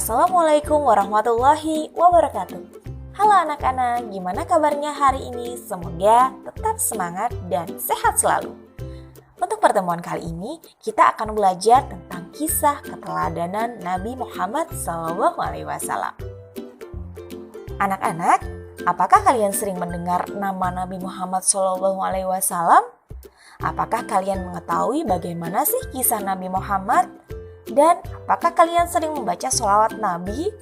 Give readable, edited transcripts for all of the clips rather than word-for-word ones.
Assalamualaikum warahmatullahi wabarakatuh. Halo anak-anak, gimana kabarnya hari ini? Semoga tetap semangat dan sehat selalu. Untuk pertemuan kali ini, kita akan belajar tentang kisah keteladanan Nabi Muhammad SAW. Anak-anak, apakah kalian sering mendengar nama Nabi Muhammad SAW? Apakah kalian mengetahui bagaimana sih kisah Nabi Muhammad? Dan apakah kalian sering membaca sholawat Nabi?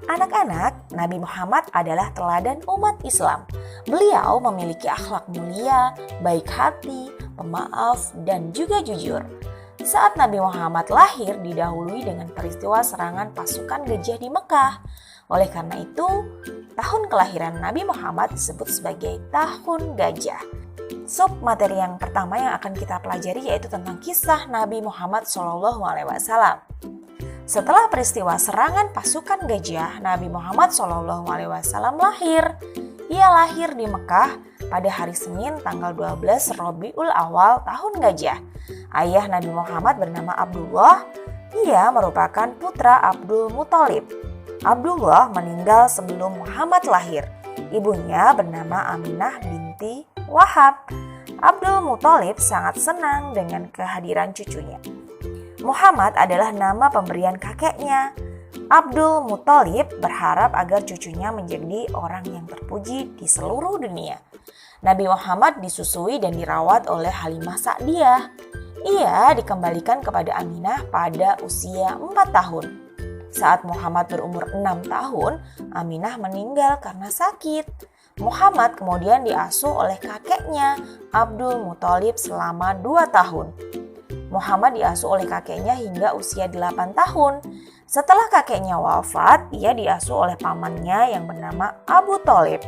Anak-anak, Nabi Muhammad adalah teladan umat Islam. Beliau memiliki akhlak mulia, baik hati, pemaaf, dan juga jujur. Saat Nabi Muhammad lahir didahului dengan peristiwa serangan pasukan gajah di Mekah. Oleh karena itu, tahun kelahiran Nabi Muhammad disebut sebagai Tahun Gajah. Sub materi yang pertama yang akan kita pelajari yaitu tentang kisah Nabi Muhammad SAW. Setelah peristiwa serangan pasukan gajah, Nabi Muhammad SAW lahir. Ia lahir di Mekah pada hari Senin tanggal 12 Rabiul Awal tahun gajah. Ayah Nabi Muhammad bernama Abdullah. Ia merupakan putra Abdul Muthalib. Abdullah meninggal sebelum Muhammad lahir. Ibunya bernama Aminah binti Wahab. Abdul Muthalib sangat senang dengan kehadiran cucunya. Muhammad adalah nama pemberian kakeknya. Abdul Muthalib berharap agar cucunya menjadi orang yang terpuji di seluruh dunia. Nabi Muhammad disusui dan dirawat oleh Halimah Sa'diyah. Ia dikembalikan kepada Aminah pada usia 4 tahun. Saat Muhammad berumur 6 tahun, Aminah meninggal karena sakit. Muhammad kemudian diasuh oleh kakeknya Abdul Muthalib selama 2 tahun. Muhammad diasuh oleh kakeknya hingga usia 8 tahun. Setelah kakeknya wafat, ia diasuh oleh pamannya yang bernama Abu Thalib.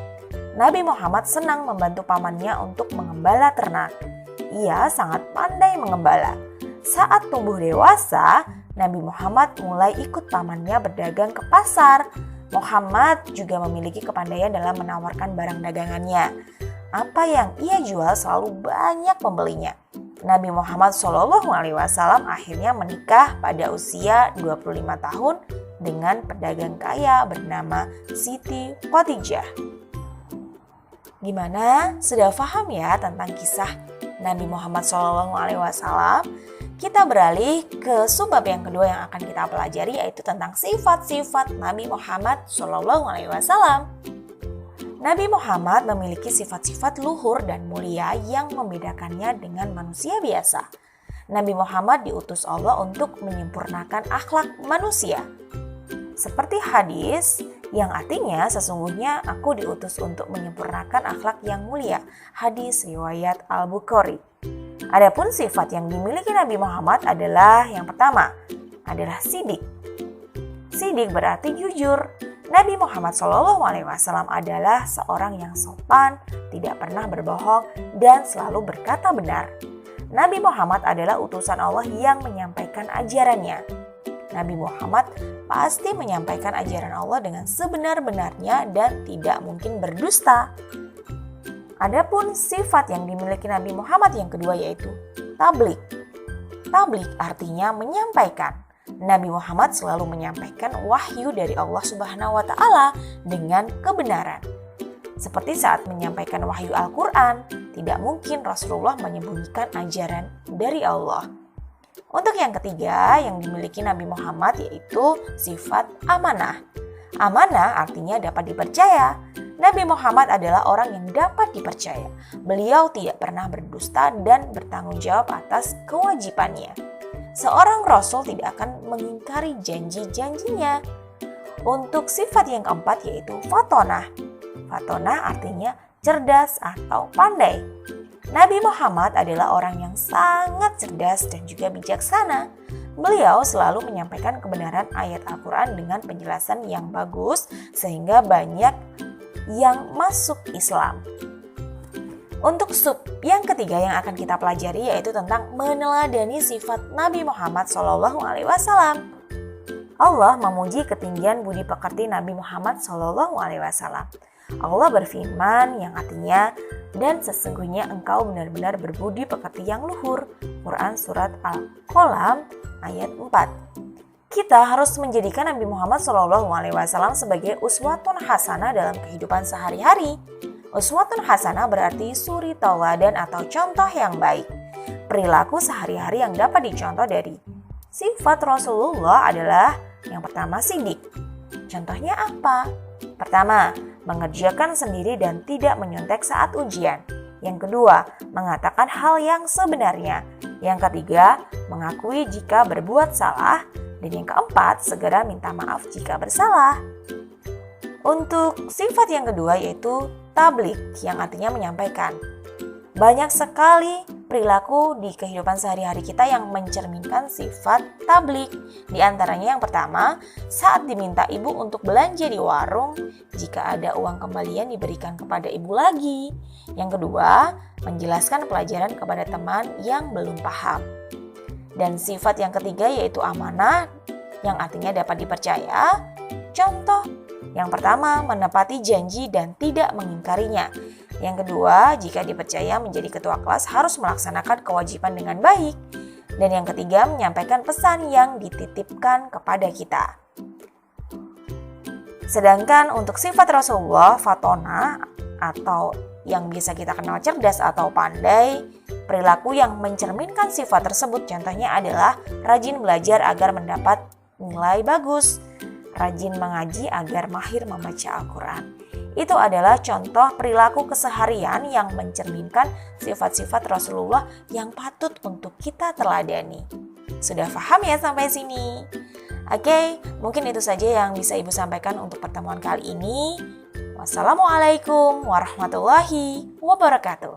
Nabi Muhammad senang membantu pamannya untuk mengembala ternak. Ia sangat pandai mengembala. Saat tumbuh dewasa, Nabi Muhammad mulai ikut pamannya berdagang ke pasar. Muhammad juga memiliki kepandaian dalam menawarkan barang dagangannya. Apa yang ia jual selalu banyak pembelinya. Nabi Muhammad SAW akhirnya menikah pada usia 25 tahun dengan pedagang kaya bernama Siti Khadijah. Gimana? Sudah paham ya tentang kisah Nabi Muhammad SAW? Kita beralih ke subbab yang kedua yang akan kita pelajari yaitu tentang sifat-sifat Nabi Muhammad SAW. Nabi Muhammad memiliki sifat-sifat luhur dan mulia yang membedakannya dengan manusia biasa. Nabi Muhammad diutus Allah untuk menyempurnakan akhlak manusia. Seperti hadis yang artinya sesungguhnya aku diutus untuk menyempurnakan akhlak yang mulia. Hadis riwayat Al-Bukhari. Adapun sifat yang dimiliki Nabi Muhammad adalah yang pertama adalah sidik. Sidik berarti jujur. Nabi Muhammad SAW adalah seorang yang sopan, tidak pernah berbohong, dan selalu berkata benar. Nabi Muhammad adalah utusan Allah yang menyampaikan ajarannya. Nabi Muhammad pasti menyampaikan ajaran Allah dengan sebenar-benarnya dan tidak mungkin berdusta. Adapun sifat yang dimiliki Nabi Muhammad yang kedua yaitu tabligh. Tabligh artinya menyampaikan. Nabi Muhammad selalu menyampaikan wahyu dari Allah Subhanahu wa taala dengan kebenaran. Seperti saat menyampaikan wahyu Al-Qur'an, tidak mungkin Rasulullah menyembunyikan ajaran dari Allah. Untuk yang ketiga yang dimiliki Nabi Muhammad yaitu sifat amanah. Amanah artinya dapat dipercaya. Nabi Muhammad adalah orang yang dapat dipercaya. Beliau tidak pernah berdusta dan bertanggung jawab atas kewajibannya. Seorang Rasul tidak akan mengingkari janji-janjinya. Untuk sifat yang keempat yaitu fatonah. Fatonah artinya cerdas atau pandai. Nabi Muhammad adalah orang yang sangat cerdas dan juga bijaksana. Beliau selalu menyampaikan kebenaran ayat Al-Quran dengan penjelasan yang bagus sehingga banyak yang masuk Islam. Untuk sub yang ketiga yang akan kita pelajari yaitu tentang meneladani sifat Nabi Muhammad SAW. Allah memuji ketinggian budi pekerti Nabi Muhammad SAW. Allah berfirman yang artinya, dan sesungguhnya engkau benar-benar berbudi pekerti yang luhur. Quran Surat Al-Qalam ayat 4. kita harus menjadikan Nabi Muhammad SAW sebagai uswatun hasanah dalam kehidupan sehari-hari. Uswatun hasanah berarti suri tauladan atau contoh yang baik. Perilaku sehari-hari yang dapat dicontoh dari sifat Rasulullah adalah yang pertama sidik. Contohnya apa? Pertama, mengerjakan sendiri dan tidak menyontek saat ujian. Yang kedua, mengatakan hal yang sebenarnya. Yang ketiga, mengakui jika berbuat salah. Dan yang keempat, segera minta maaf jika bersalah. Untuk sifat yang kedua yaitu tablik, yang artinya menyampaikan. Banyak sekali perilaku di kehidupan sehari-hari kita yang mencerminkan sifat tablik. Di antaranya yang pertama, saat diminta ibu untuk belanja di warung, jika ada uang kembalian diberikan kepada ibu lagi. Yang kedua, menjelaskan pelajaran kepada teman yang belum paham. Dan sifat yang ketiga yaitu amanah, yang artinya dapat dipercaya. Contoh, yang pertama, menepati janji dan tidak mengingkarinya. Yang kedua, jika dipercaya menjadi ketua kelas harus melaksanakan kewajiban dengan baik. Dan yang ketiga, menyampaikan pesan yang dititipkan kepada kita. Sedangkan untuk sifat Rasulullah, fatona, atau yang bisa kita kenal cerdas atau pandai, perilaku yang mencerminkan sifat tersebut contohnya adalah rajin belajar agar mendapat nilai bagus, rajin mengaji agar mahir membaca Al-Quran. Itu adalah contoh perilaku keseharian yang mencerminkan sifat-sifat Rasulullah yang patut untuk kita teladani. Sudah paham ya sampai sini? Oke, mungkin itu saja yang bisa Ibu sampaikan untuk pertemuan kali ini. Wassalamualaikum warahmatullahi wabarakatuh.